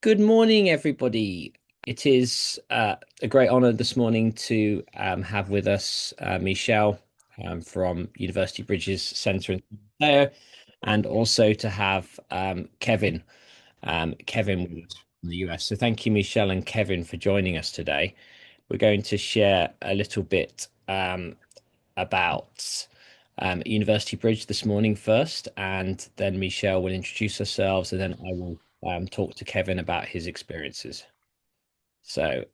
Good morning, everybody. It is a great honor this morning to have with us Michelle from University Bridges Centre in Ohio, and also to have Kevin with us from the US. So thank you, Michelle and Kevin, for joining us today. We're going to share a little bit about University Bridge this morning first, and then Michelle will introduce herself, and then I will talk to Kevin about his experiences. So,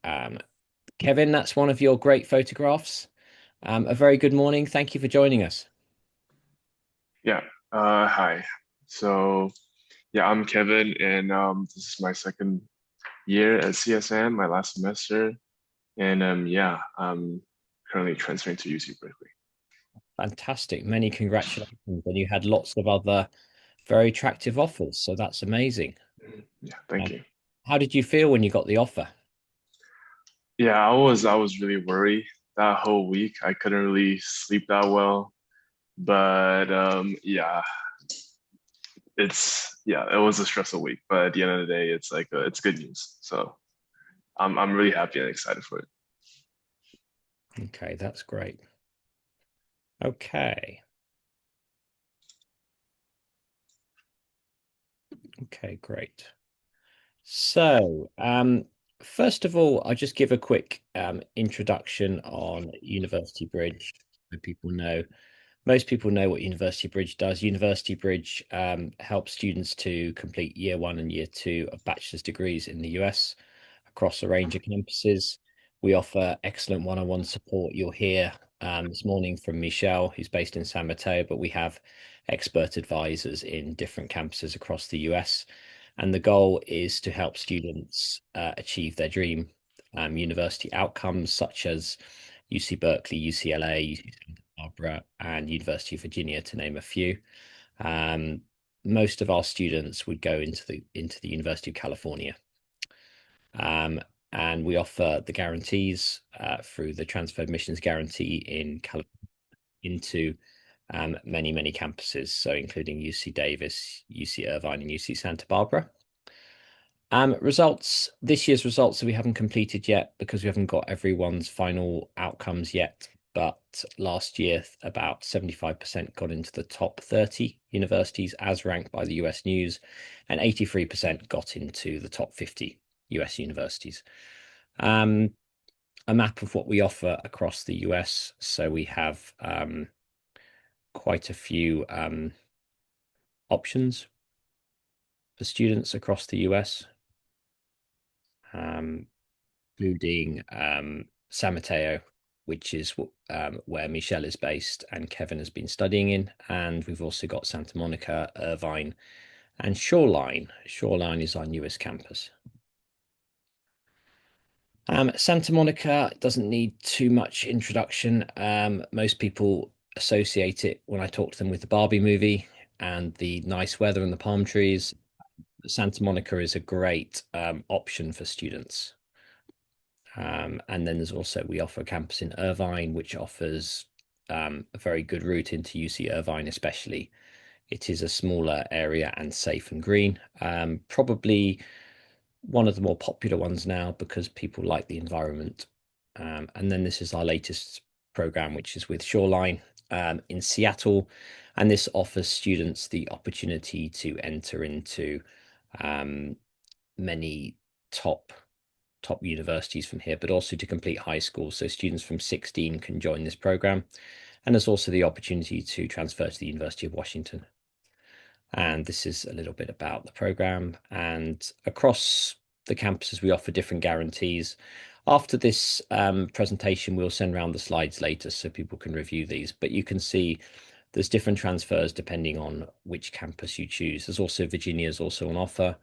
Kevin, that's one of your great photographs. A very good morning. Thank you for joining us. Yeah. Hi. So yeah, I'm Kevin, and this is my second year at CSM, my last semester, and yeah, I'm currently transferring to UC Berkeley. Fantastic. Many congratulations. And you had lots of other very attractive offers. So that's amazing. Yeah, thank Um, you. how did you feel when you got the offer? Yeah, I was really worried that whole week. I couldn't really sleep that well, but yeah, it was a stressful week, but at the end of the day, it's good news. So I'm really happy and excited for it. Okay, that's great. Okay. Okay, great. So, first of all, I'll just give a quick introduction on University Bridge so people know. Most people know what University Bridge does. University Bridge helps students to complete year one and year two of bachelor's degrees in the US across a range of campuses. We offer excellent one-on-one support. You'll hear this morning from Michelle, who's based in San Mateo, but we have expert advisors in different campuses across the US. And the goal is to help students achieve their dream university outcomes, such as UC Berkeley, UCLA, UC Barbara, and University of Virginia, to name a few. Um, Most of our students would go into the University of California, um, and we offer the guarantees through the transfer admissions guarantee in into many campuses, so including UC Davis, UC Irvine, and UC Santa Barbara. Results, this year's results that we haven't completed yet because we haven't got everyone's final outcomes yet. But last year, about 75% got into the top 30 universities as ranked by the US News, and 83% got into the top 50 US universities. Um, a map of what we offer across the US. So we have quite a few options for students across the US. Including San Mateo, which is where Michelle is based and Kevin has been studying in. And we've also got Santa Monica, Irvine, and Shoreline. Shoreline is our newest campus. Santa Monica doesn't need too much introduction. Most people associate it when I talk to them with the Barbie movie and the nice weather and the palm trees. Santa Monica is a great option for students. And then there's also, we offer a campus in Irvine, which offers a very good route into UC Irvine, especially. It is a smaller area and safe and green. Probably one of the more popular ones now because people like the environment. And then this is our latest program, which is with Shoreline in Seattle. And this offers students the opportunity to enter into many top universities from here, but also to complete high school. So students from 16 can join this program. And there's also the opportunity to transfer to the University of Washington. And this is a little bit about the program. And across the campuses, we offer different guarantees. After this presentation, we'll send around the slides later so people can review these. But you can see there's different transfers depending on which campus you choose. There's also Virginia is also on offer.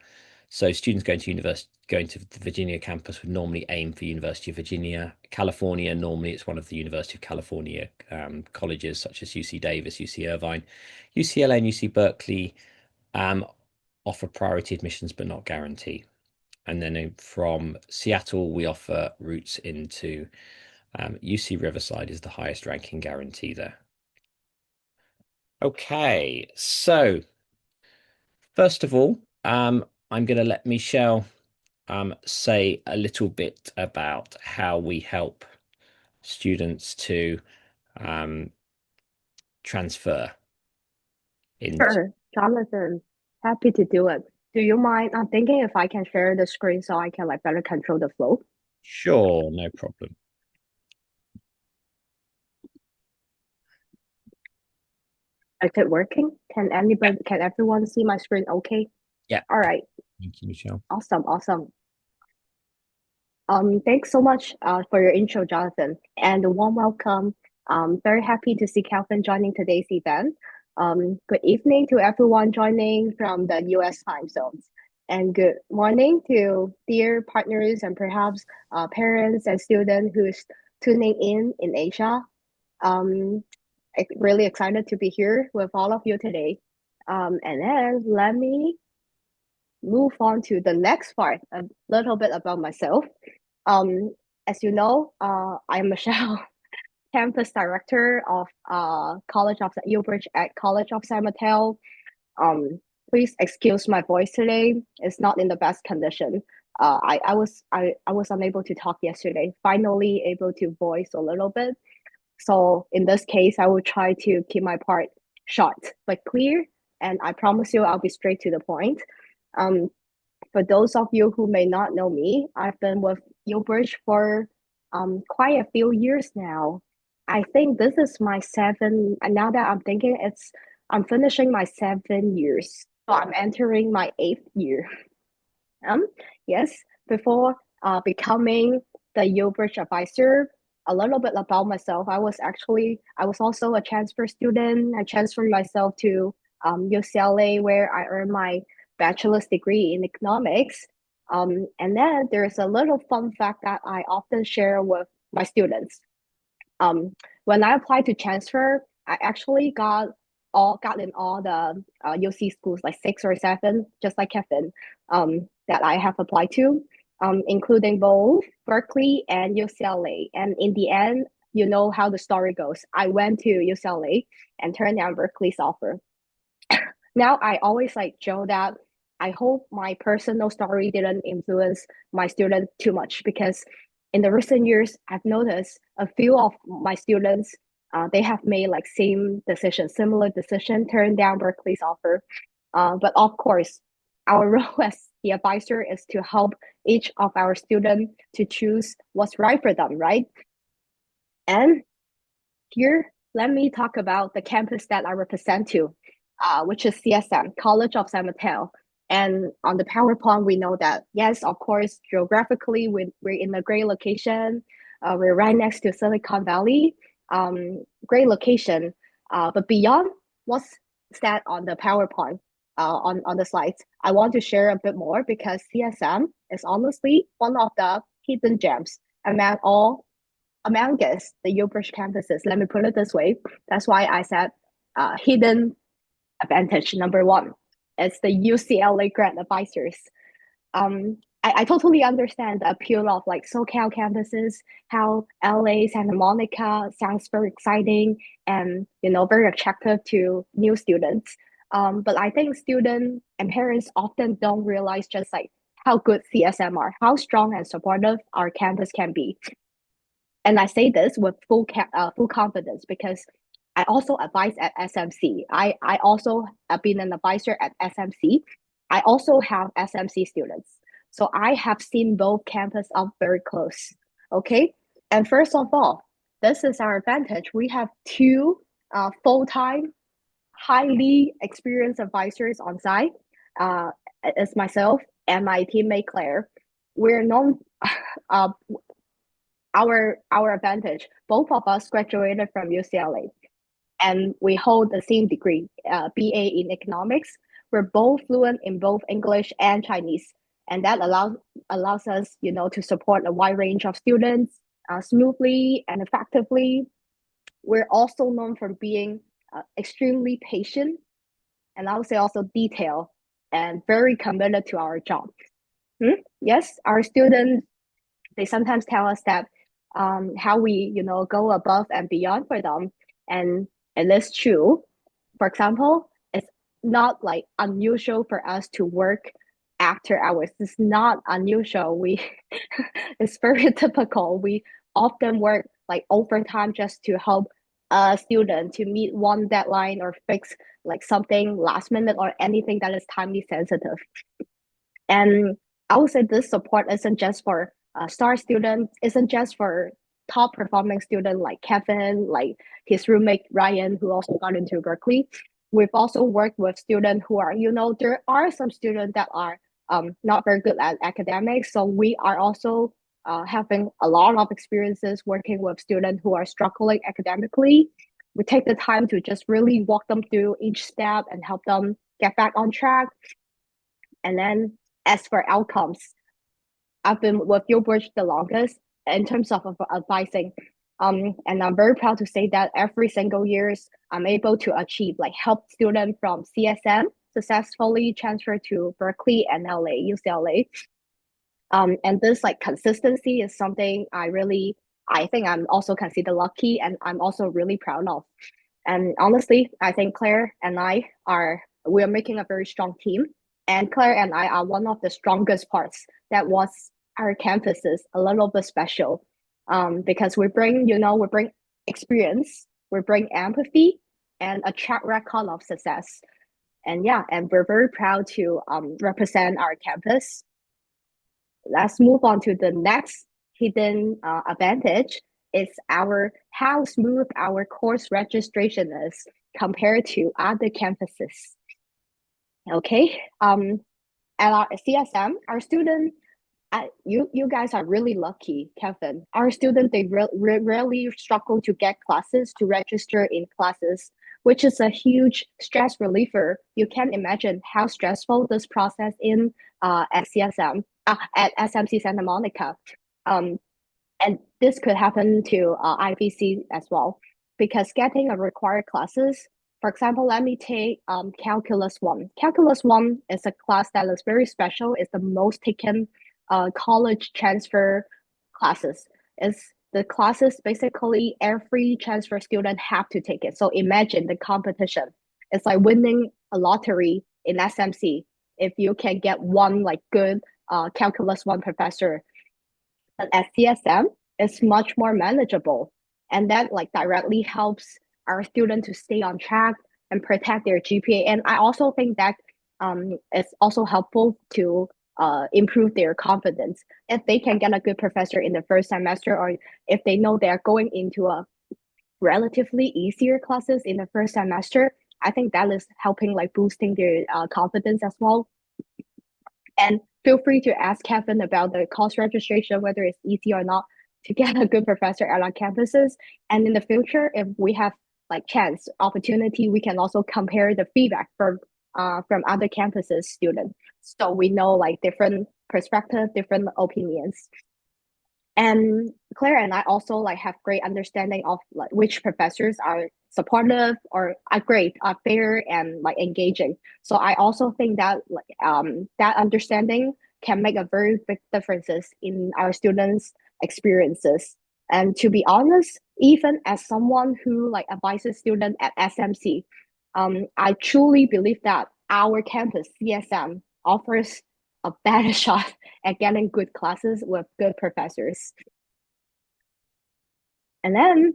So students going to the Virginia campus would normally aim for University of Virginia. California, normally it's one of the University of California colleges such as UC Davis, UC Irvine. UCLA and UC Berkeley offer priority admissions but not guarantee. And then from Seattle, we offer routes into UC Riverside is the highest ranking guarantee there. Okay, so first of all, I'm going to let Michelle say a little bit about how we help students to um, transfer into. Sure, Jonathan. Happy to do it. Do you mind? I'm thinking if I can share the screen so I can like better control the flow. Sure, no problem. Is it working? Can everyone see my screen okay? Yeah, All right. thank you, Michelle. Awesome, awesome. Thanks so much for your intro, Jonathan, and a warm welcome. Very happy to see Calvin joining today's event. Good evening to everyone joining from the US time zones, and good morning to dear partners and perhaps parents and students who's tuning in Asia. Um, really excited to be here with all of you today. And then let me move on to the next part, a little bit about myself. Um, as you know, I'm Michelle, campus director of College of UBridge at College of San Mateo. Please excuse my voice today. It's not in the best condition. I was unable to talk yesterday. Finally able to voice a little bit. So in this case, I will try to keep my part short but clear, and I promise you I'll be straight to the point. Um, for those of you who may not know me, I've been with UBridge for quite a few years now. I think this is my seven, and now that I'm thinking I'm finishing my 7 years. So I'm entering my eighth year. Um, yes, before becoming the UBridge advisor, a little bit about myself. I was also a transfer student. I transferred myself to UCLA where I earned my bachelor's degree in economics. And then there's a little fun fact that I often share with my students. Um, when I applied to transfer, I actually got in all the UC schools, like six or seven, just like Kevin, that I have applied to, including both Berkeley and UCLA. And in the end, you know how the story goes. I went to UCLA and turned down Berkeley's offer. Now I always like joke that I hope my personal story didn't influence my student too much because in the recent years I've noticed a few of my students they have made like similar decision, turned down Berkeley's offer. But of course, our role as the advisor is to help each of our students to choose what's right for them, right? And here, let me talk about the campus that I represent to, which is CSM, College of San Mateo. And on the PowerPoint, we know that, yes, of course, geographically, we're in a great location. We're right next to Silicon Valley. Great location. But beyond what's said on the PowerPoint, on the slides, I want to share a bit more because CSM is honestly one of the hidden gems among us, the UBridge campuses. Let me put it this way. That's why I said hidden advantage number one. It's the UCLA grad advisors. I totally understand the appeal of like SoCal campuses, how LA, Santa Monica sounds very exciting and very attractive to new students. But I think students and parents often don't realize just like how good CSM are, how strong and supportive our campus can be. And I say this with full confidence because I also advise at SMC. I also have been an advisor at SMC. I also have SMC students. So I have seen both campus up very close. Okay. And first of all, this is our advantage. We have two full-time, highly experienced advisors on site. It's myself and my teammate Claire. We're known uh, our advantage. Both of us graduated from UCLA, and we hold the same degree, BA in economics. We're both fluent in both English and Chinese, and that allows us, to support a wide range of students smoothly and effectively. We're also known for being extremely patient, and I would say also detailed and very committed to our job. Yes, our students they sometimes tell us that how we go above and beyond for them, and it is true. For example, it's not like unusual for us to work after hours. It's not unusual. It's very typical. We often work like overtime just to help a student to meet one deadline or fix like something last minute or anything that is timely sensitive. And I would say this support isn't just for star students, isn't just for top performing student like Kevin, like his roommate Ryan, who also got into Berkeley. We've also worked with students who are, there are some students that are not very good at academics. So we are also having a lot of experiences working with students who are struggling academically. We take the time to just really walk them through each step and help them get back on track. And then as for outcomes, I've been with UBridge the longest in terms of advising. And I'm very proud to say that every single years I'm able to achieve like help students from CSM successfully transfer to Berkeley and LA, UCLA. And this like consistency is something I think I'm also considered lucky and I'm also really proud of. And honestly, I think Claire and we are making a very strong team. And Claire and I are one of the strongest parts that was our campuses a little bit special. Because we bring experience, we bring empathy and a track record of success. And yeah, and we're very proud to represent our campus. Let's move on to the next hidden advantage. It's how smooth our course registration is compared to other campuses. Okay. At our CSM, our student, you guys are really lucky, Kevin. Our students they rarely struggle to get classes to register in classes, which is a huge stress reliever. You can imagine how stressful this process at CSM at SMC Santa Monica. And this could happen to IVC as well, because getting a required classes, for example, let me take Calculus 1. Calculus 1 is a class that is very special. It's the most taken college transfer classes. It's the classes basically every transfer student have to take it. So imagine the competition. It's like winning a lottery in SMC if you can get one like good Calculus 1 professor. But at CSM, it's much more manageable. And that like directly helps our students to stay on track and protect their GPA. And I also think that it's also helpful to improve their confidence. If they can get a good professor in the first semester, or if they know they're going into a relatively easier classes in the first semester, I think that is helping like boosting their confidence as well. And feel free to ask Kevin about the course registration, whether it's easy or not to get a good professor at our campuses. And in the future, if we have like chance, opportunity, we can also compare the feedback from other campuses students. So we know like different perspective, different opinions. And Claire and I also like have great understanding of like which professors are supportive or are great, are fair and like engaging. So I also think that like that understanding can make a very big differences in our students' experiences. And to be honest, even as someone who like advises students at SMC, I truly believe that our campus CSM offers a better shot at getting good classes with good professors. And then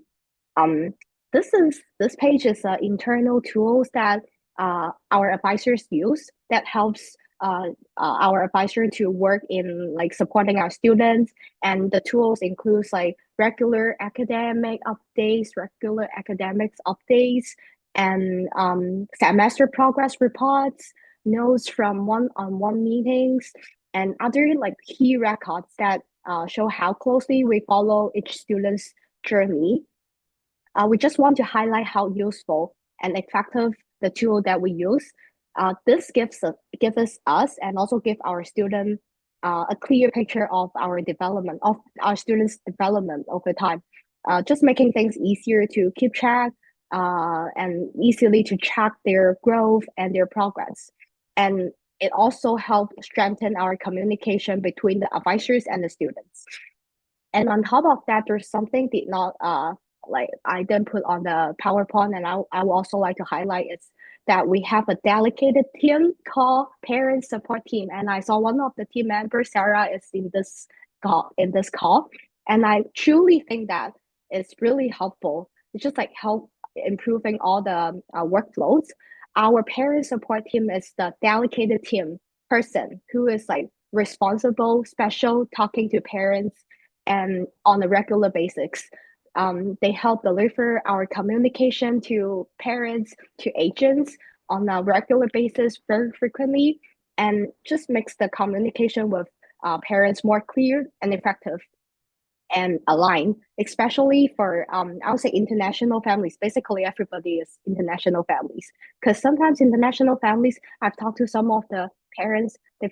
this page is internal tools that our advisors use that helps our advisor to work in like supporting our students. And the tools includes like regular academics updates, and semester progress reports, notes from one-on-one meetings, and other like key records that show how closely we follow each student's journey. We just want to highlight how useful and effective the tool that we use. This gives us and also give our student a clear picture of our students' development over time. Just making things easier to keep track and easily to track their growth and their progress. And it also helps strengthen our communication between the advisors and the students. And on top of that, there's something I didn't put on the PowerPoint, and I would also like to highlight that we have a dedicated team called Parent Support Team. And I saw one of the team members, Sarah, is in this call. And I truly think that it's really helpful. It's just like help improving all the workflows. Our parent support team is the dedicated team person who is like responsible, special, talking to parents and on a regular basis. They help deliver our communication to parents, to agents on a regular basis very frequently, and just makes the communication with parents more clear and effective and aligned, especially for I would say international families. Basically, everybody is international families because sometimes international families. I've talked to some of the parents. They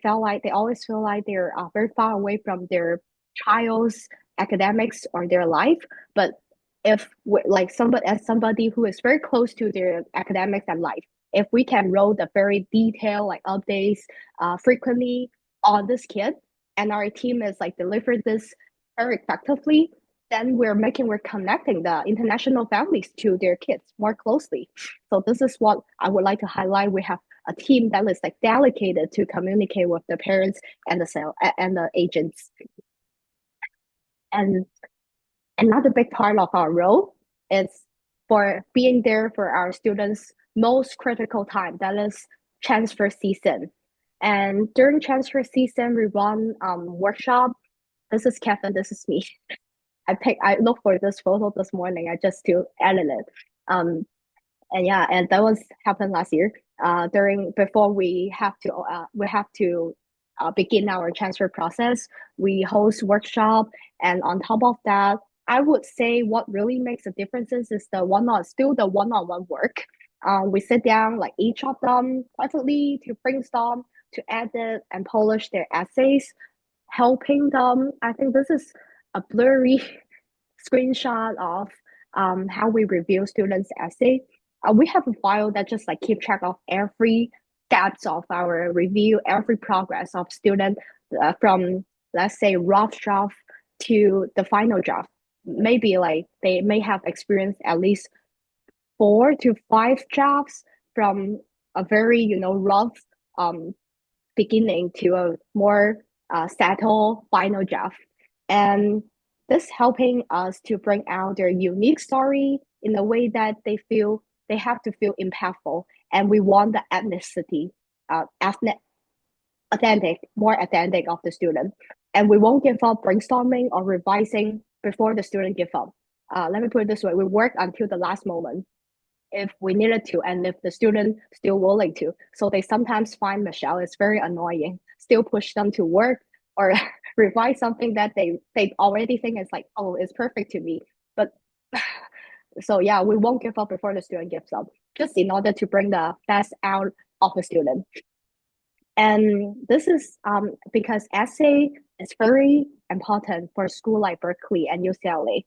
always feel like they're very far away from their child's academics or their life. But if like somebody who is very close to their academics and life, if we can roll the very detailed like updates frequently on this kid, and our team is like deliver this very effectively, then we're connecting the international families to their kids more closely. So this is what I would like to highlight. We have a team that is like dedicated to communicate with the parents and the agents. And another big part of our role is for being there for our students' most critical time, that is transfer season. And during transfer season, we run workshop. This is Kevin, this is me. I looked for this photo this morning. I just to edit it. And yeah, and that was happened last year. Before we have to begin our transfer process. We host workshop, and on top of that, I would say what really makes a difference is the one-on-one work. We sit down like each of them privately to brainstorm, to edit and polish their essays, helping them. I think this is a blurry screenshot of how we review students' essay. We have a file that just like keep track of every steps of our review, every progress of student from let's say rough draft to the final draft. Maybe like they may have experienced at least 4 to 5 drafts from a very rough beginning to a more settled final draft. And this helping us to bring out their unique story in a way that they have to feel impactful. And we want the ethnicity, more authentic of the student. And we won't give up brainstorming or revising before the student give up. Let me put it this way, we work until the last moment if we needed to, and if the student still willing to. So they sometimes find Michelle is very annoying, still push them to work or revise something that they already think is like, oh, it's perfect to me. But so yeah, we won't give up before the student gives up, just in order to bring the best out of the student. And this is because essay is very important for a school like Berkeley and UCLA.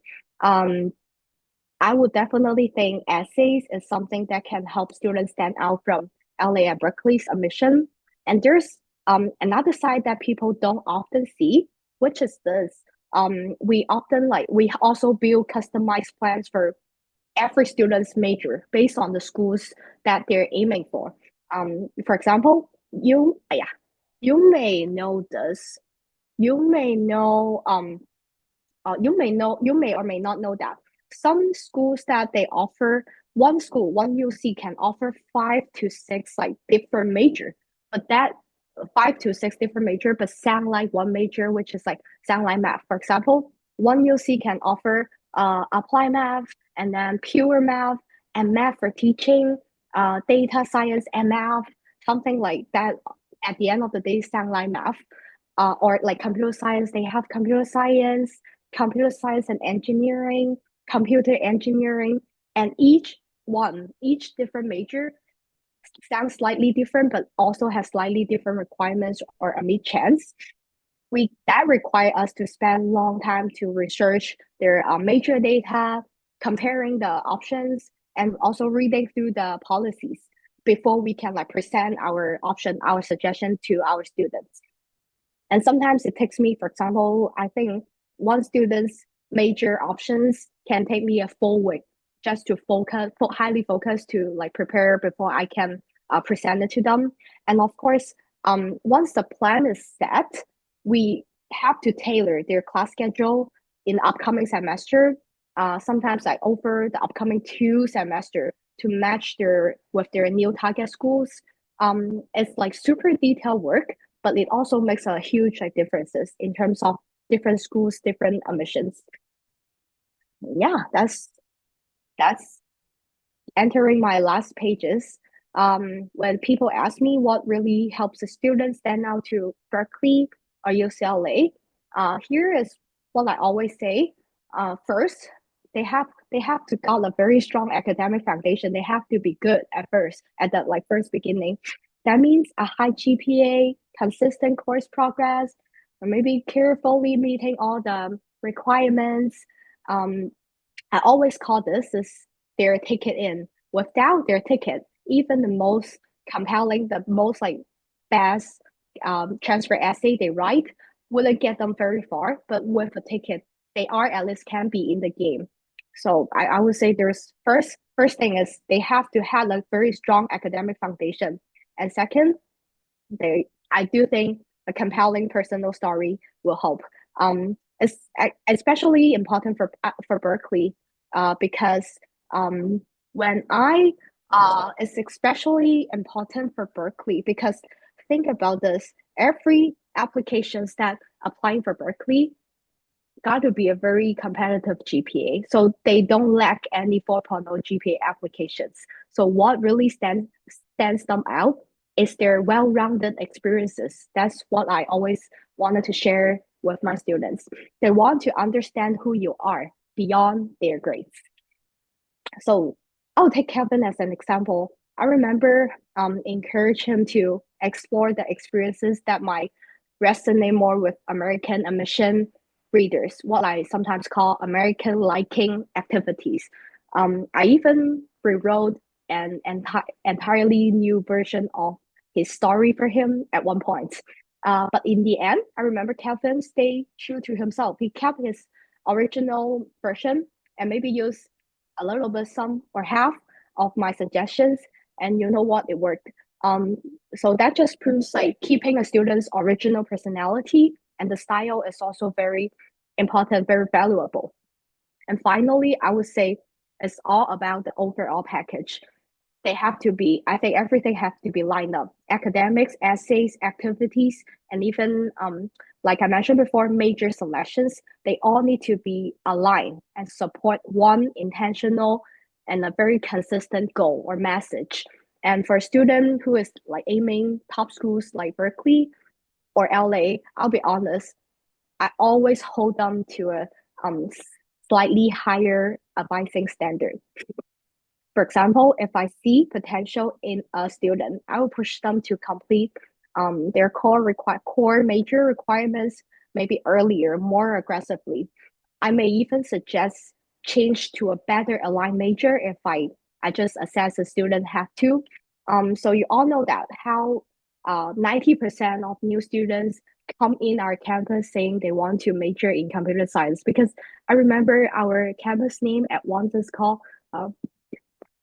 I would definitely think essays is something that can help students stand out from LA and Berkeley's admission. And there's another side that people don't often see, which is this. We also build customized plans for every student's major based on the schools that they're aiming for. For example, you may know this. You may or may not know that some schools that they offer one UC can offer 5 to 6 like different major, but that 5 to 6 different major, but sound like one major, which is like sound like math. For example, one UC can offer applied math and then pure math and math for teaching, data science and math, something like that. At the end of the day, sound like math. Or like computer science, they have computer science and engineering, computer engineering, and each different major sounds slightly different, but also has slightly different requirements or a mid chance. That require us to spend long time to research their major data, comparing the options, and also reading through the policies before we can like present our suggestion to our students. And sometimes it takes me, for example, I think one student's major options can take me a full week just to highly focus to like prepare before I can present it to them. And of course, once the plan is set, we have to tailor their class schedule in the upcoming semester. Sometimes like over the upcoming 2 semester to match with their new target schools. It's like super detailed work, but it also makes a huge like differences in terms of different schools, different admissions. Yeah, that's entering my last pages. When people ask me what really helps a student stand out to Berkeley or UCLA, here is what I always say. First, they have to got a very strong academic foundation. They have to be good at first, at the like first beginning. That means a high GPA, consistent course progress, or maybe carefully meeting all the requirements. I always call this is their ticket in. Without their ticket, even the most compelling, the most like best transfer essay they write wouldn't get them very far. But with a ticket, they are at least can be in the game. So I would say there's first thing is they have to have a very strong academic foundation. And second, I do think a compelling personal story will help. It's especially important for Berkeley, because when I it's especially important for Berkeley because think about this: every applications that applying for Berkeley got to be a very competitive GPA. So they don't lack any 4.0 GPA applications. So what really stands them out is their well-rounded experiences. That's what I always wanted to share with my students. They want to understand who you are beyond their grades. So I'll take Kevin as an example. I remember encourage him to explore the experiences that might resonate more with American admission readers, what I sometimes call American liking activities. I even rewrote an entirely new version of his story for him at one point. But in the end, I remember Kevin stayed true to himself. He kept his original version and maybe used a little bit, some or half of my suggestions, and you know what, it worked. So that just proves like keeping a student's original personality and the style is also very important, very valuable. And finally, I would say it's all about the overall package. I think everything has to be lined up. Academics, essays, activities, and even like I mentioned before, major selections, they all need to be aligned and support one intentional and a very consistent goal or message. And for a student who is like aiming top schools like Berkeley or LA, I'll be honest, I always hold them to a slightly higher advising standard. For example, if I see potential in a student, I will push them to complete their core major requirements maybe earlier, more aggressively. I may even suggest change to a better aligned major if I just assess the student have to. So you all know that how 90% of new students come in our campus saying they want to major in computer science because I remember our campus name at once is called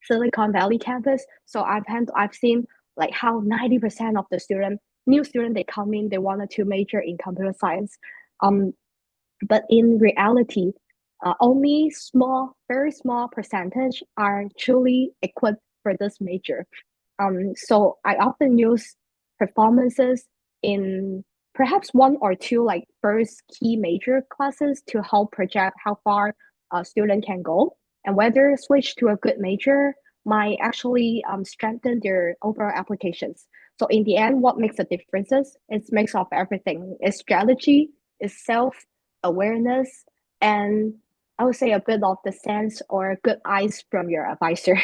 Silicon Valley campus. So I've seen like how 90% of the new student they come in, they wanted to major in computer science. But in reality, only very small percentage are truly equipped for this major. So I often use performances in perhaps one or two like first key major classes to help project how far a student can go and whether switch to a good major might actually strengthen their overall applications. So in the end, what makes a difference is it's mix of everything. It's strategy, it's self-awareness, and I would say a bit of the sense or good eyes from your advisor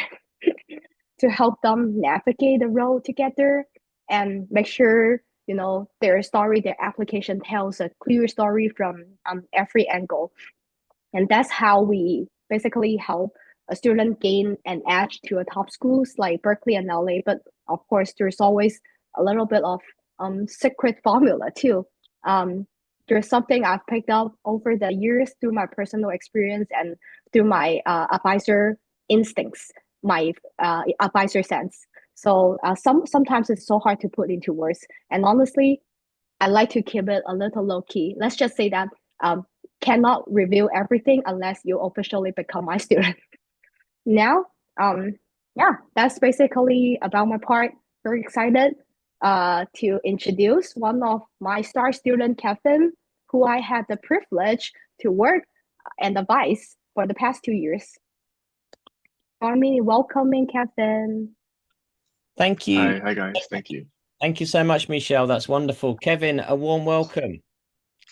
to help them navigate the road together and make sure their story, their application tells a clear story from every angle. And that's how we basically help a student gain an edge to a top schools like Berkeley and LA. But of course, there's always a little bit of secret formula too. There's something I've picked up over the years through my personal experience and through my advisor instincts, my advisor sense. So sometimes it's so hard to put into words. And honestly, I like to keep it a little low key. Let's just say that cannot reveal everything unless you officially become my student. Now, yeah, that's basically about my part. Very excited to introduce one of my star student, Kevin, who I had the privilege to work and advise for the past 2 years. Join me in welcoming Kevin. Thank you. Hi guys. Thank you. Thank you so much, Michelle. That's wonderful. Kevin, a warm welcome.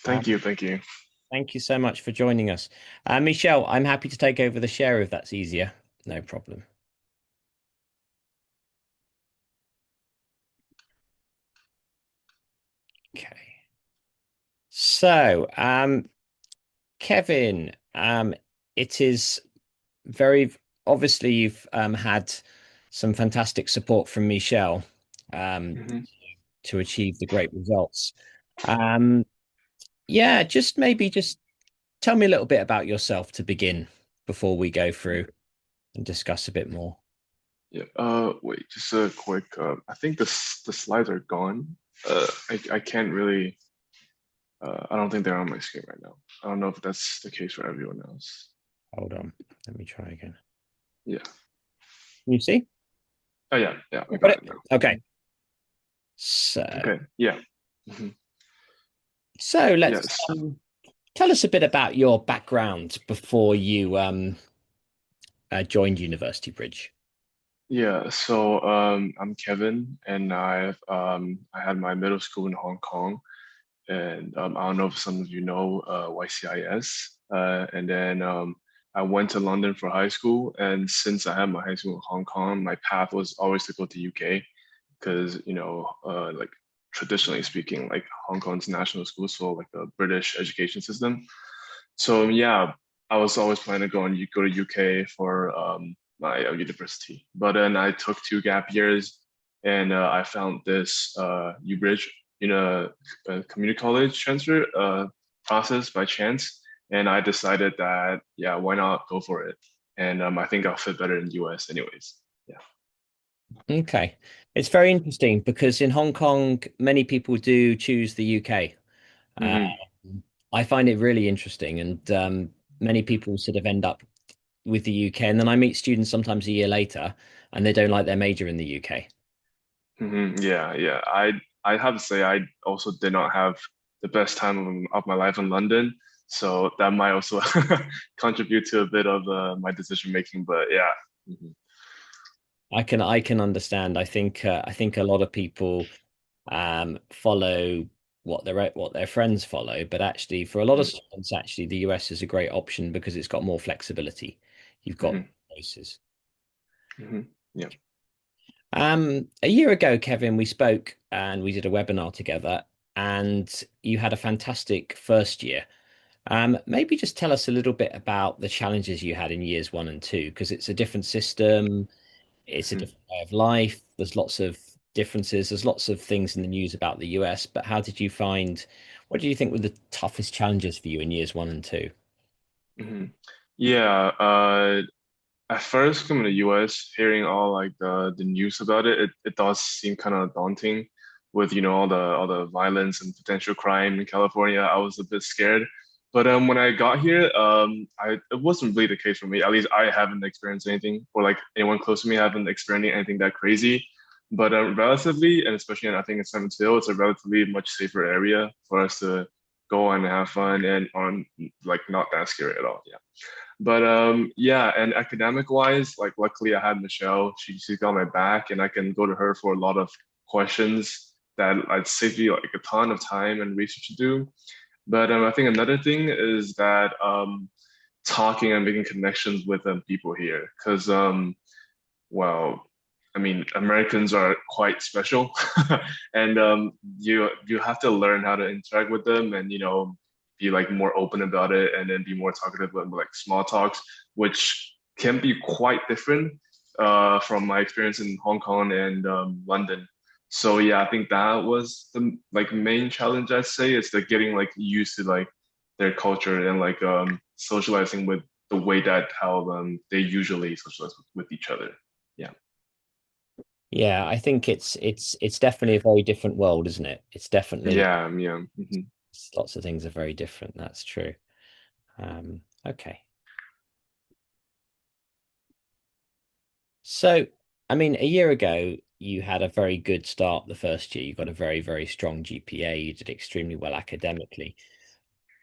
Thank you. Thank you. Thank you so much for joining us. Michelle, I'm happy to take over the share if that's easier. No problem. Okay. So, Kevin, it is very obviously you've had some fantastic support from Michelle to achieve the great results. Yeah, just tell me a little bit about yourself to begin before we go through and discuss a bit more. Yeah. Wait, just a quick. I think the slides are gone. I can't really. I don't think they're on my screen right now. I don't know if that's the case for everyone else. Hold on. Let me try again. Yeah. Can you see? Oh yeah. Yeah. I Got it? now. Okay. So, Okay. Yeah. Mhm. so let's Yes. tell us a bit about your background before you joined University Bridge. Yeah. So I'm Kevin, and I had my middle school in Hong Kong, and I don't know if some of you know YCIS. And then I went to London for high school, and since I had my high school in Hong Kong, my path was always to go to UK because like traditionally speaking, like Hong Kong's national school, so like the British education system. So yeah, I was always planning to go to UK for my university, but then I took 2 gap years, and I found this UBridge in a community college transfer process by chance, and I decided that yeah, why not go for it? And I think I'll fit better in the US anyways. Yeah. Okay. It's very interesting because in Hong Kong, many people do choose the UK. Uh, Hmm. I find it really interesting, and many people sort of end up with the UK, and then I meet students sometimes a year later, and they don't like their major in the UK. Hmm. Yeah, yeah. I have to say I also did not have the best time of my life in London, so that might also contribute to a bit of my decision making. But yeah. Mhm. I can understand. I think a lot of people follow what their friends follow, but actually for a lot of students, actually the US is a great option because it's got more flexibility. You've got Mhm. choices. Mhm. Yeah. A year ago, Kevin, we spoke and we did a webinar together, and you had a fantastic first year. Maybe just tell us a little bit about the challenges you had in years 1 and 2, because it's a different system, it's a Mhm. different way of life. There's lots of differences. There's lots of things in the news about the US, but what do you think were the toughest challenges for you in years 1 and 2? Mhm. Yeah. At first coming to US, hearing all like the news about it does seem kind of daunting with all the violence and potential crime in California. I was a bit scared. But when I got here, it wasn't really the case for me. At least I haven't experienced anything, or like anyone close to me haven't experienced anything that crazy. But relatively, and especially I think in San Mateo, it's a relatively much safer area for us to go and have fun and on like not that scary at all. Yeah. But yeah, and academic wise, like luckily I had Michelle. She's got my back, and I can go to her for a lot of questions that I'd save me like a ton of time and research to do. But I think another thing is that talking and making connections with people here, because well, I mean, Americans are quite special, and you have to learn how to interact with them, and be like more open about it, and then be more talkative with like small talks, which can be quite different from my experience in Hong Kong and London. So yeah, I think that was the like main challenge I'd say is that getting like used to like their culture and like socializing with the way that how they usually socialize with each other. Yeah. Yeah, I think it's definitely a very different world, isn't it? It's definitely Yeah, yeah. lots of things are very different. That's true. Okay. So, I mean, a year ago, you had a very good start the first year. You got a very, very strong GPA. You did extremely well academically.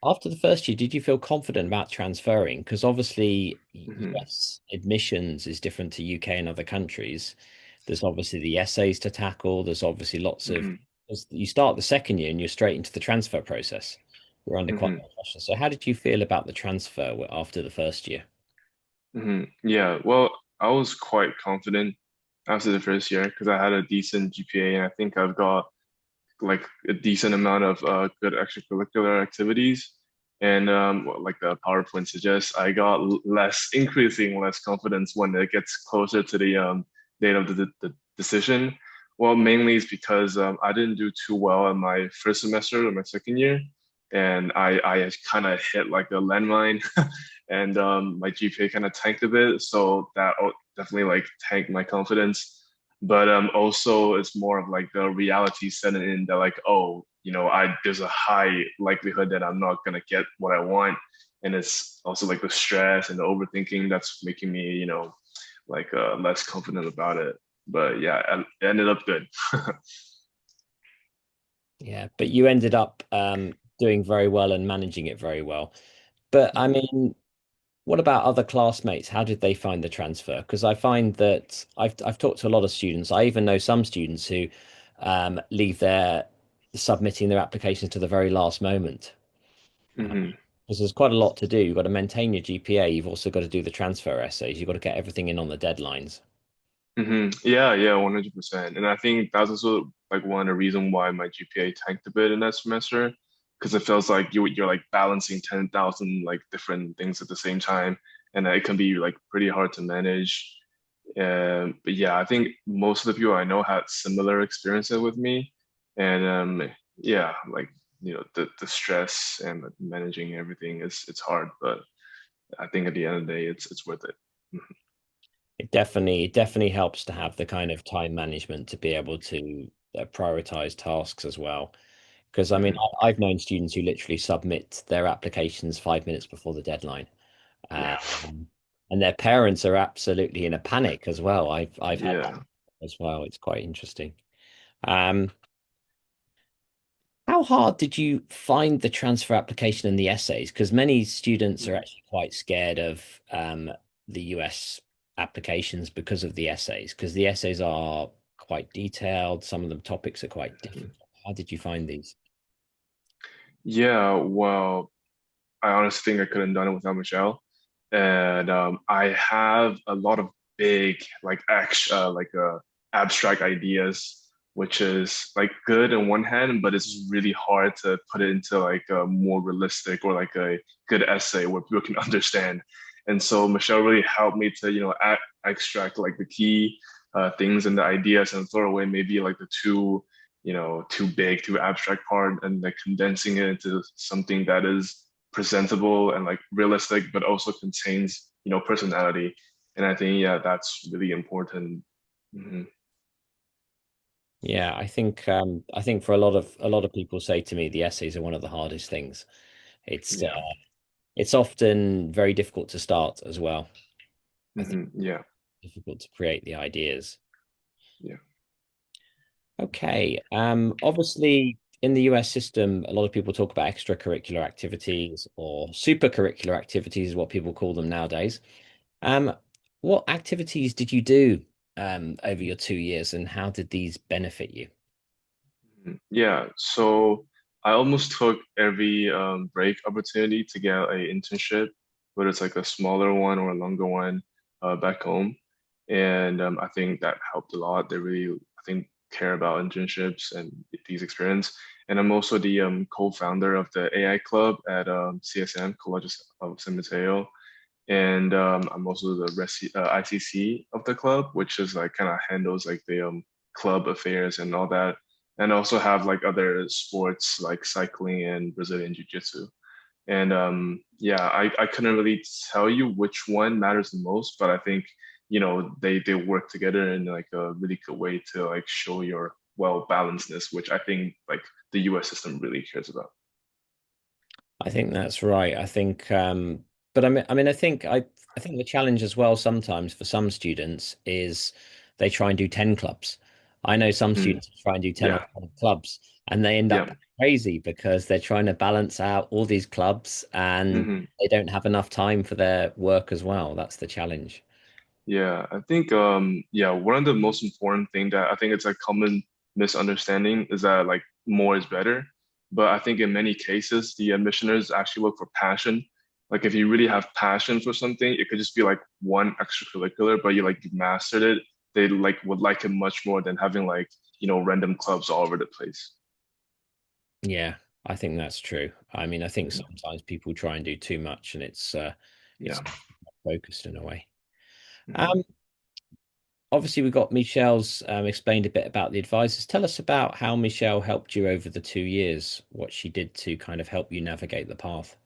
After the first year, did you feel confident about transferring? Because obviously, Hmm. US admissions is different to UK and other countries. There's obviously the essays to tackle. There's obviously lots of, Hmm. you start the second year and you're straight into the transfer process. You're under quite a Hmm. lot of pressure. So, how did you feel about the transfer after the first year? Yeah, well, I was quite confident after the first year because I had a decent GPA, and I think I've got like a decent amount of good extracurricular activities. And like the PowerPoint suggests, I got increasing less confidence when it gets closer to the date of the decision. Well, mainly is because I didn't do too well in my first semester or my second year, and I kind of hit like a landmine, and my GPA kind of tanked a bit, so that definitely like tanked my confidence. But also it's more of like the reality setting in that like, oh, there's a high likelihood that I'm not gonna get what I want, and it's also like the stress and the overthinking that's making me like less confident about it. But yeah, it ended up good. Yeah, but you ended up doing very well and managing it very well. But I mean, what about other classmates? How did they find the transfer? Because I find that I've talked to a lot of students. I even know some students who leave their submitting their applications to the very last moment. Hmm. Because there's quite a lot to do. You've got to maintain your GPA. You've also got to do the transfer essays. You've got to get everything in on the deadlines. Yeah, yeah, 100%. And I think that's also like one of the reason why my GPA tanked a bit in that semester, because it feels like you're like balancing 10,000 like different things at the same time, and it can be like pretty hard to manage. But yeah, I think most of the people I know had similar experiences with me, and yeah, like the stress and like, managing everything is it's hard, but I think at the end of the day, it's worth it. It definitely helps to have the kind of time management to be able to prioritize tasks as well. Because I mean, Mhm. I've known students who literally submit their applications 5 minutes before the deadline, Yeah, um, and their parents are absolutely in a panic as well. I've had that yeah. as well. It's quite interesting. Um, how hard did you find the transfer application and the essays? Because many students are Mhm. actually quite scared of the US applications because of the essays, because the essays are quite detailed. Some of the topics are quite difficult. How did you find these? Yeah, well, I honestly think I couldn't done it without Michelle. And I have a lot of big, like abstract ideas, which is like good in one hand, but it's really hard to put it into like a more realistic or like a good essay where people can understand. And so Michelle really helped me to, extract like the key things and the ideas and throw away maybe like the too big, too abstract part, and like condensing it into something that is presentable and like realistic, but also contains, personality. And I think, yeah, that's really important. Hmm. Yeah, I think for a lot of people say to me the essays are one of the hardest things. It's uh, Yeah. it's often very difficult to start as well. I think Yeah. it's difficult to create the ideas. Yeah. Okay. Obviously, in the US system, a lot of people talk about extracurricular activities or supercurricular activities, is what people call them nowadays. Um, what activities did you do over your 2 years, and how did these benefit you? Yeah. So I almost took every break opportunity to get a internship, whether it's like a smaller one or a longer one, back home. And I think that helped a lot. They really, I think, care about internships and these experience. And I'm also the co-founder of the AI club at CSM, College of San Mateo. And I'm also the ICC of the club, which is like kind of handles like the club affairs and all that, and also have like other sports like cycling and Brazilian Jiu-Jitsu. And yeah, I couldn't really tell you which one matters the most, but I think, they work together in like a really good way to like show your well balancedness, which I think like the US system really cares about. I think that's right. But I think the challenge as well sometimes for some students is they try and do 10 clubs. I know some Mm, students try and do 10 or yeah, 12 clubs and they end up yeah. crazy because they're trying to balance out all these clubs and Hmm. they don't have enough time for their work as well. That's the challenge. Yeah, I think yeah, one of the most important thing that I think it's a common misunderstanding is that like more is better. But I think in many cases the admissioners actually look for passion. Like if you really have passion for something, it could just be like one extracurricular, but you mastered it. They like would like it much more than having like, random clubs all over the place. Yeah, I think that's true. I mean, I think Yeah. sometimes people try and do too much and Yeah. it's not focused in a way. Mhm. Um, Obviously, we got Michelle's explained a bit about the advisors. Tell us about how Michelle helped you over the 2 years, what she did to kind of help you navigate the path.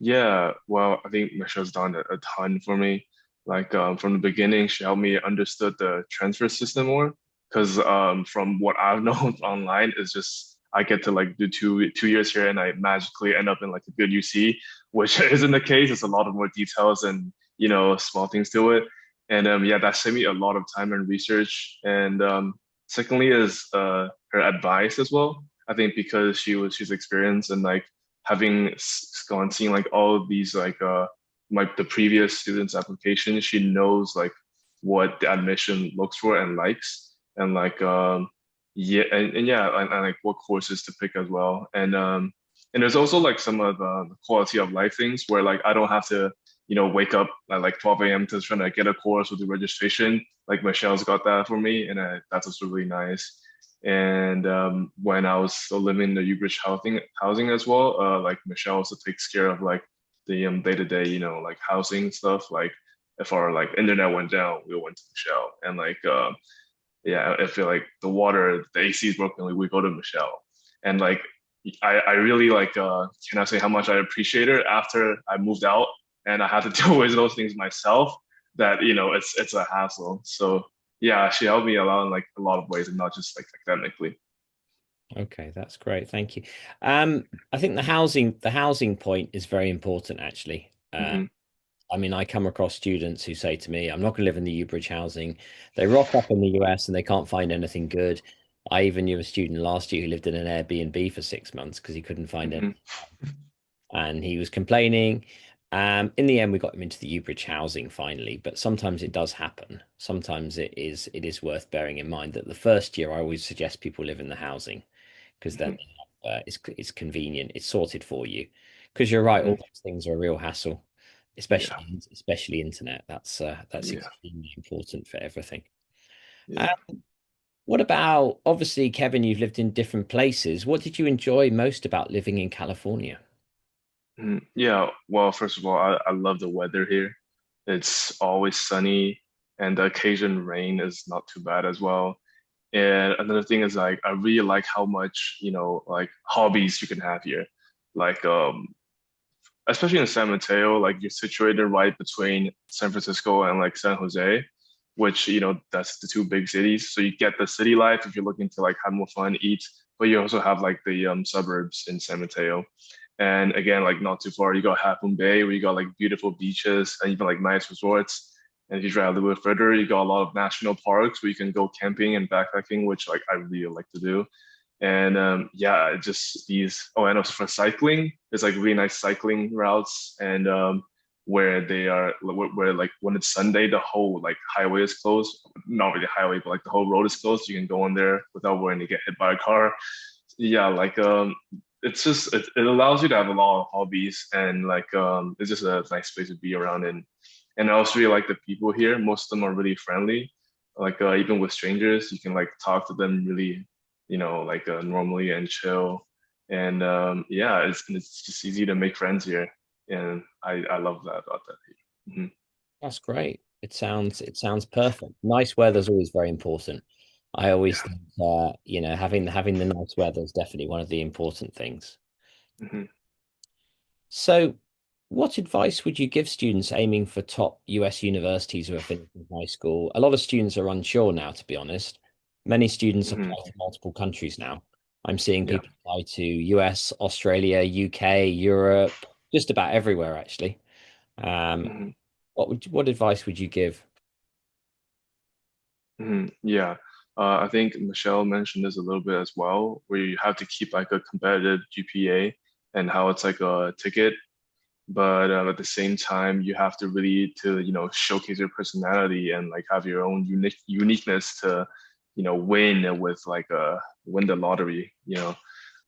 Yeah, well, I think Michelle's done a ton for me. Like from the beginning, she helped me understood the transfer system more. Because from what I've known online, is just I get to like do two years here, and I magically end up in like a good UC, which isn't the case. It's a lot of more details and small things to it. And yeah, that saved me a lot of time and research. And secondly, is her advice as well. I think because she's experienced and like having gone seeing like all of these like the previous students' applications, she knows like what the admission looks for and likes, and like yeah, and yeah, and like what courses to pick as well. And there's also like some of the quality of life things where like I don't have to wake up at like 12 a.m. to try to get a course with the registration. Like Michelle's got that for me, and that's also really nice. And when I was still living in the UBridge housing as well, like Michelle also takes care of like the day-to-day, like housing stuff. Like if our like internet went down, we went to Michelle. And like yeah, I feel like the AC is broken, like, we go to Michelle. And like I really like can I say how much I appreciate her after I moved out and I had to deal with those things myself, that it's a hassle. So yeah, she helped me a lot in like a lot of ways and not just like academically. Okay, that's great. Thank you. I think the housing point is very important, actually. Hmm. I mean, I come across students who say to me, I'm not going to live in the UBridge housing. They rock up in the US and they can't find anything good. I even knew a student last year who lived in an Airbnb for 6 months because he couldn't find Hmm. anything. And he was complaining. In the end, we got him into the UBridge housing finally, but sometimes it does happen. Sometimes it is worth bearing in mind that the first year I always suggest people live in the housing because then Hmm. it's convenient, it's sorted for you. Because you're right, all Hmm. those things are a real hassle, Yeah, especially internet. That's yeah, extremely important for everything. Uh, yeah. what about obviously, Kevin? You've lived in different places. What did you enjoy most about living in California? Yeah, well, first of all, I love the weather here. It's always sunny, and the occasion rain is not too bad as well. And another thing is like I really like how much, like hobbies you can have here. Like especially in San Mateo, like you're situated right between San Francisco and like San Jose, which, that's the two big cities. So you get the city life if you're looking to like have more fun, eat, but you also have like the suburbs in San Mateo. And again, like not too far, you got Half Moon Bay where you got like beautiful beaches and even like nice resorts. And if you drive a little bit further, you got a lot of national parks where you can go camping and backpacking, which like I really like to do. And yeah, just these. Oh, and also for cycling, there's like really nice cycling routes, and where they are, where like when it's Sunday, the whole like highway is closed. Not really highway, but like the whole road is closed. You can go on there without worrying to get hit by a car. Yeah, like it's just it allows you to have a lot of hobbies, and like it's just a nice place to be around. And I also really like the people here. Most of them are really friendly. Like even with strangers, you can like talk to them really, like normally and chill. And yeah, it's just easy to make friends here, and I love that about that here. Hmm. That's great. It sounds perfect. Nice weather's always very important. I always Yeah. think having the nice weather is definitely one of the important things. Hmm. So, what advice would you give students aiming for top US universities who are finishing high school? A lot of students are unsure now, to be honest. Many students apply Hmm. to multiple countries now. I'm seeing Yeah. people apply to US, Australia, UK, Europe, just about everywhere, actually. Um, Hmm. what advice would you give? Yeah. I think Michelle mentioned this a little bit as well, where you have to keep like a competitive GPA and how it's like a ticket, but at the same time, you have to really to showcase your personality and like have your own uniqueness to win with like win the lottery,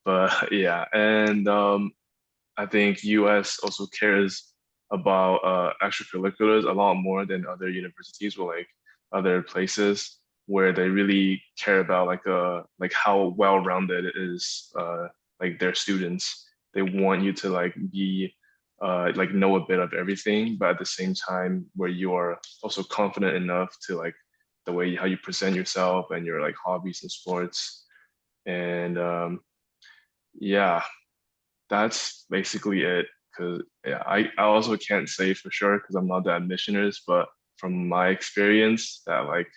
But yeah, and I think US also cares about extracurriculars a lot more than other universities or like other places where they really care about like how well-rounded it is like their students. They want you to like be like know a bit of everything, but at the same time where you are also confident enough to like the way how you present yourself and your like hobbies and sports. And yeah, that's basically it. Cause yeah, I also can't say for sure because I'm not the admissioners, but from my experience, that like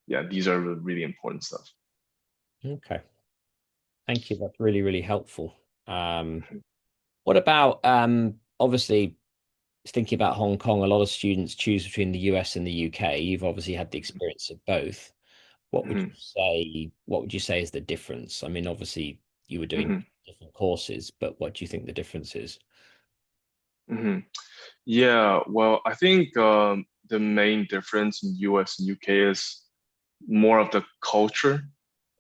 yeah, these are really important stuff. Okay, thank you. That's really, really helpful. What about obviously thinking about Hong Kong, a lot of students choose between the US and the UK. You've obviously had the experience of both. Hmm. What would you say is the difference? I mean, obviously you were doing Hmm. different courses, but what do you think the difference is? Hmm. Yeah, well, I think the main difference in US and UK is more of the culture.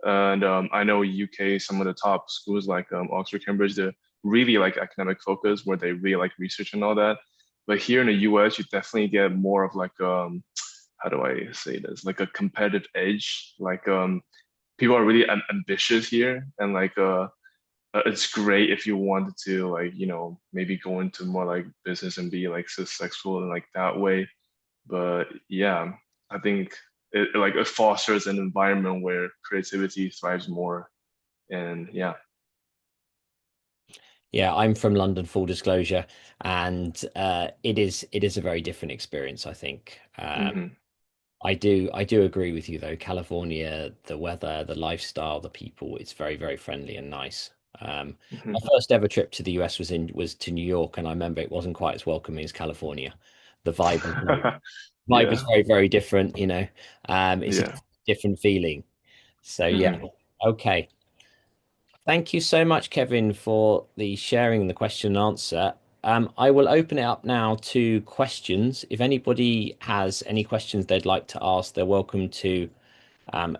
And I know UK, some of the top schools like Oxford, Cambridge, they're really like academic focus where they really like research and all that. But here in the US, you definitely get more of like how do I say this? Like a competitive edge. Like people are really ambitious here, and like it's great if you wanted to like maybe go into more like business and be like successful in like that way. But yeah, I think it fosters an environment where creativity thrives more. And yeah. Yeah, I'm from London, full disclosure, and it is a very different experience, I think. Hmm. I do agree with you though. California, the weather, the lifestyle, the people, it's very, very friendly and nice. My Hmm. first ever trip to the US was to New York, and I remember it wasn't quite as welcoming as California. The vibe is Yeah. very, very different, you know. It's a Yeah. different feeling. So yeah, Hmm. okay. Thank you so much, Kevin, for the sharing and the question and answer. I will open it up now to questions. If anybody has any questions they'd like to ask, they're welcome to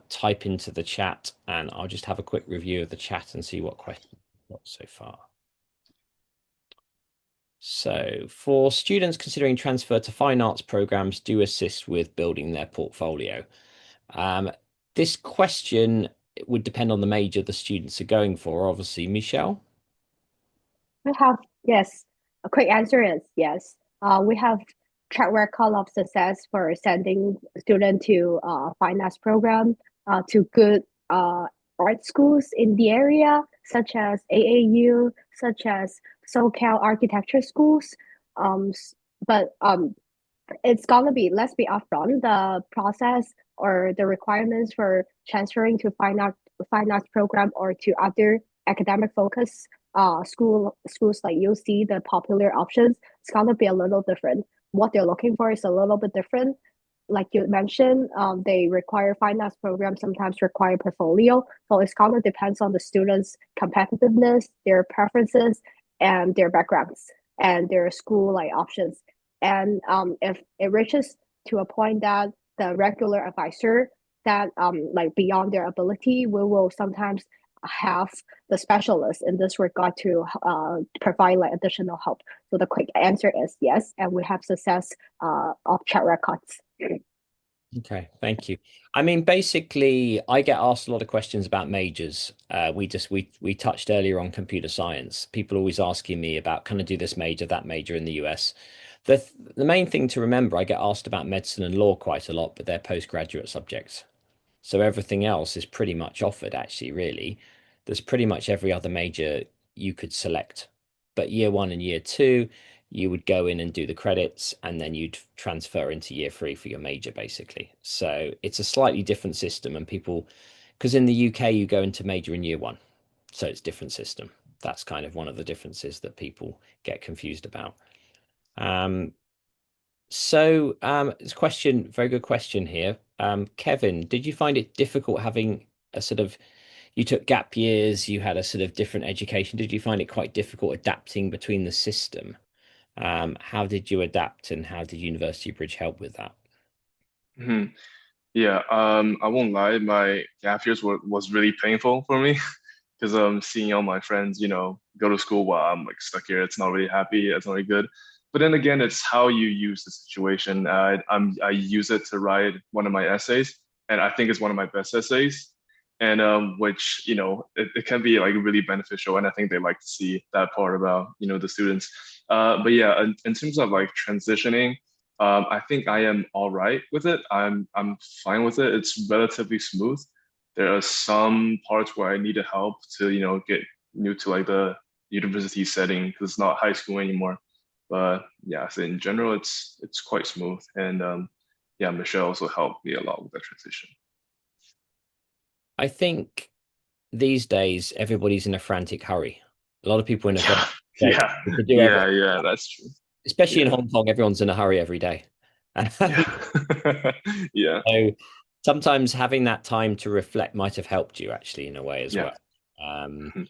type into the chat, and I'll just have a quick review of the chat and see what questions we've got so far. So, for students considering transfer to fine arts programs, do assist with building their portfolio. Um, this question would depend on the major the students are going for, obviously. Michelle? We have, yes, a quick answer is yes. We have track record of success for sending student to finance program to good art schools in the area, such as AAU, such as SoCal architecture schools. But it's gonna be, let's be upfront, the process or the requirements for transferring to fine arts program or to other academic focus schools like UC, the popular options, it's gonna be a little different. What they're looking for is a little bit different. Like you mentioned, they require fine arts programs, sometimes require portfolio. So it's gonna depends on the students' competitiveness, their preferences, and their backgrounds and their school like options. And if it reaches to a point that the regular advisor that like beyond their ability, we will sometimes have the specialist in this regard to provide like additional help. So the quick answer is yes, and we have success of track records. Okay, thank you. I mean, basically, I get asked a lot of questions about majors. We touched earlier on computer science. People always asking me about can I do this major, that major in the US. The main thing to remember, I get asked about medicine and law quite a lot, but they're postgraduate subjects. So everything else is pretty much offered, actually, really. There's pretty much every other major you could select. but year one and year two, you would go in and do the credits, and then you'd transfer into year three for your major, basically. So it's a slightly different system, and people, because in the UK you go into major in year one, so it's different system. That's kind of one of the differences that people get confused about. Um, it's a question, very good question here. Kevin, did you find it difficult having a sort of, you took gap years, you had a sort of different education. Did you find it quite difficult adapting between the system? How did you adapt and how did University Bridge help with that? Mhm. Yeah, I won't lie, my gap years was really painful for me because seeing all my friends, go to school while I'm like stuck here, it's not really happy, it's not really good. But then again, it's how you use the situation. I use it to write one of my essays, and I think it's one of my best essays, and which it can be like really beneficial, and I think they like to see that part about the students. But yeah, in terms of like transitioning. I think I am all right with it. I'm fine with it. It's relatively smooth. There are some parts where I needed help to, get new to like the university setting because it's not high school anymore. But yeah, so in general, it's quite smooth. And yeah, Michelle also helped me a lot with that transition. I think these days everybody's in a frantic hurry. A lot of people in a very, Yeah, they yeah, to do everything, yeah, that's true. especially in Yeah, Hong Kong, everyone's in a hurry every day. yeah, yeah, So sometimes having that time to reflect might have helped you actually in a way as yeah. well. Um, Mhm,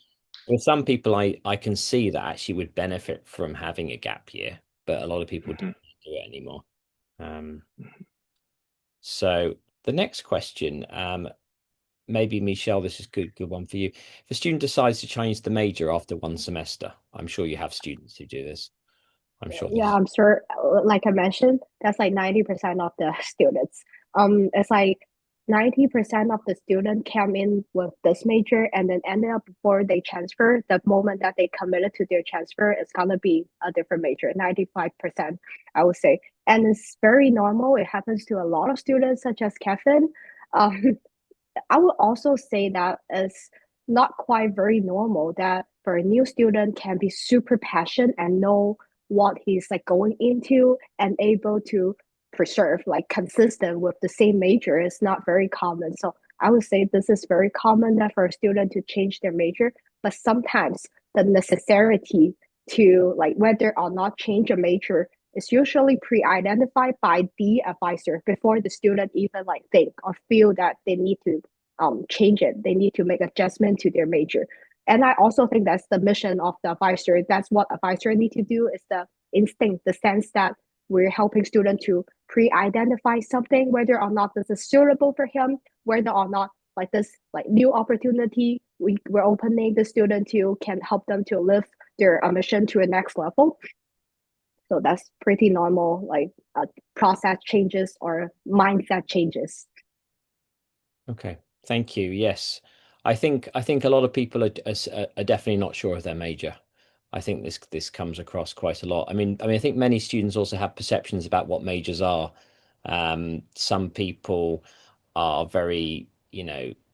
with some people, I can see that actually would benefit from having a gap year, but a lot of people don't mhm, do it anymore. Um, mhm. so the next question, maybe Michelle, this is good one for you. If a student decides to change the major after one semester, I'm sure you have students who do this. I'm sure Yeah, there's I'm sure, like I mentioned, that's like 90% of the students. It's like 90% of the student came in with this major and then ended up before they transfer, the moment that they committed to their transfer, it's gonna be a different major, 95%, I would say. And it's very normal. It happens to a lot of students, such as Kevin. Um, I would also say that it's not quite very normal that for a new student can be super passionate and know what he's like going into and able to preserve like consistent with the same major is not very common. So I would say this is very common that for a student to change their major, but sometimes the necessity to like whether or not change a major is usually pre-identified by the advisor before the student even like think or feel that they need to change it. They need to make adjustment to their major. And I also think that's the mission of the advisor. That's what advisor need to do is the instinct, the sense that we're helping student to pre-identify something, whether or not this is suitable for him, whether or not like this like new opportunity we're opening the student to can help them to lift their mission to a next level. So that's pretty normal, like process changes or mindset changes. okay. Thank you. Yes. I think a lot of people are definitely not sure of their major. I think this comes across quite a lot. I think many students also have perceptions about what majors are. Some people are very,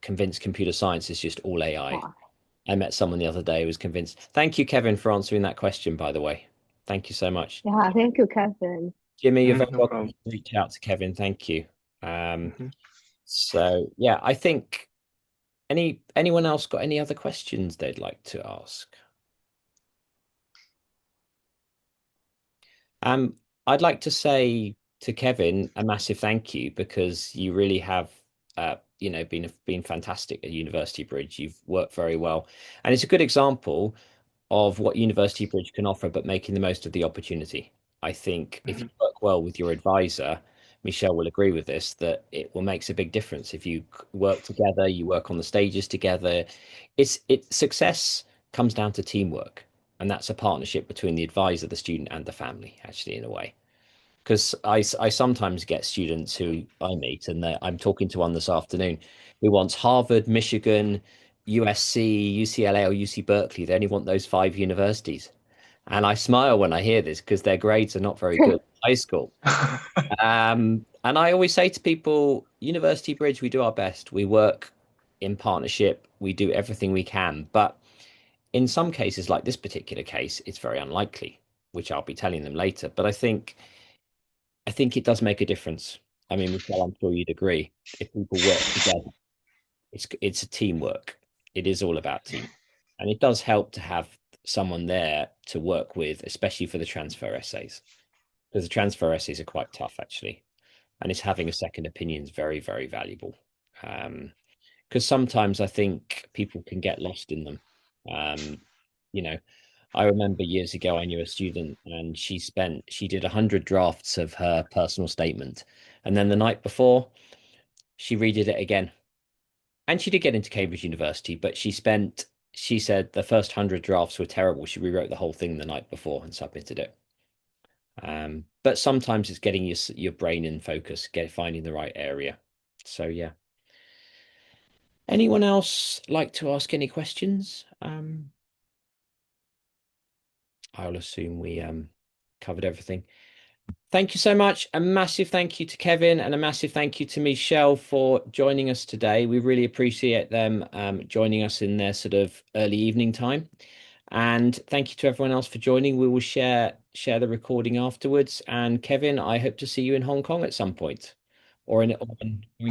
convinced computer science is just all AI. Yeah, I met someone the other day who was convinced. Thank you, Kevin, for answering that question, by the way. Thank you so much. yeah, thank you, Kevin. Jimmy, you're very No welcome problem. to reach out to Kevin. Thank you. Um, Mhm. so yeah, I think anyone else got any other questions they'd like to ask? Um, I'd like to say to Kevin a massive thank you because you really have, been fantastic at University Bridge. You've worked very well, and it's a good example of what University Bridge can offer, but making the most of the opportunity. I think if you Mhm. work well with your advisor, Michelle will agree with this, that it will makes a big difference. If you work together, you work on the stages together, success comes down to teamwork. And that's a partnership between the advisor, the student, and the family, actually, in a way. Because I sometimes get students who I meet, and I'm talking to one this afternoon who wants Harvard, Michigan, USC, UCLA, or UC Berkeley. They only want those five universities. And I smile when I hear this because their grades are not very good in high school. And I always say to people, University Bridge, we do our best. We work in partnership. We do everything we can. But in some cases, like this particular case, it's very unlikely, which I'll be telling them later. But I think it does make a difference. I mean, Michelle, I'm sure you'd agree. If people work together, it's a teamwork. It is all about team, and it does help to have someone there to work with, especially for the transfer essays, because the transfer essays are quite tough actually, and it's having a second opinion is very, very valuable. Because sometimes I think people can get lost in them. Um, you know, I remember years ago I knew a student and she did 100 drafts of her personal statement, and then the night before she redid it again. And she did get into Cambridge University, but she said the first 100 drafts were terrible. She rewrote the whole thing the night before and submitted it. But sometimes it's getting your brain in focus, finding the right area. So yeah. Anyone else like to ask any questions? I'll assume we covered everything. Thank you so much. A massive thank you to Kevin and a massive thank you to Michelle for joining us today. We really appreciate them joining us in their sort of early evening time. And thank you to everyone else for joining. We will share the recording afterwards. And Kevin, I hope to see you in Hong Kong at some point, or in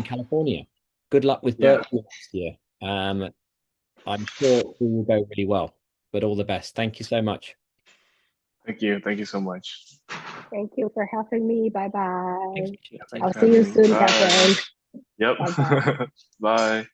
California. Good luck with Yeah. Berkeley next year. I'm sure it will go really well. But all the best. Thank you so much. Thank you. Thank you so much. Thank you for having me. Bye bye. Thanks, Yeah, thanks I'll for see you having me. soon, Bye. Catherine. Yep. Bye bye. Bye.